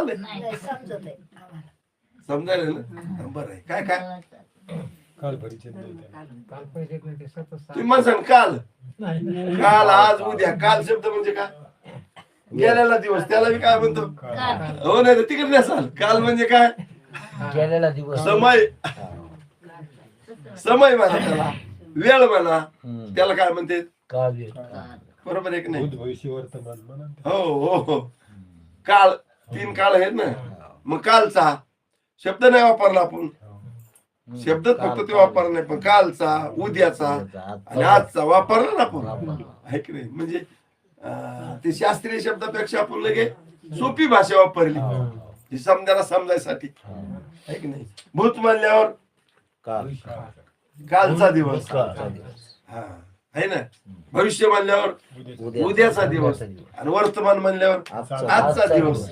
चाललंय नाही समजत आहे आम्हाला. समजायला ना बरं आहे काय काय काल परिचय नाही तुम्ही म्हणसान काल काल आज उद्या काल शब्द म्हणजे काय गेलेला दिवस त्याला मी काय म्हणतो हो नाही तर तिकडे नसाल काल म्हणजे काय गेलेला दिवस समय समय म्हणा त्याला वेळ म्हणा त्याला काय म्हणते काव्य बरोबर आहे की नाही भविष्य वर्तमान म्हणा हो हो हो काल 3 काल आहेत ना मग कालचा शब्द नाही वापरला आपण शब्द फक्त ते वापरला नाही पण कालचा उद्याचा आणि आजचा वापरला ना आपण आहे की नाही म्हणजे ते शास्त्रीय शब्दापेक्षा आपण लगे सोपी भाषा वापरली ही समजायला समजायसाठी आहे की नाही भूत म्हणल्यावर कालचा दिवस हा आहे ना भविष्य म्हणल्यावर उद्याचा दिवस आणि वर्तमान म्हणल्यावर आजचा दिवस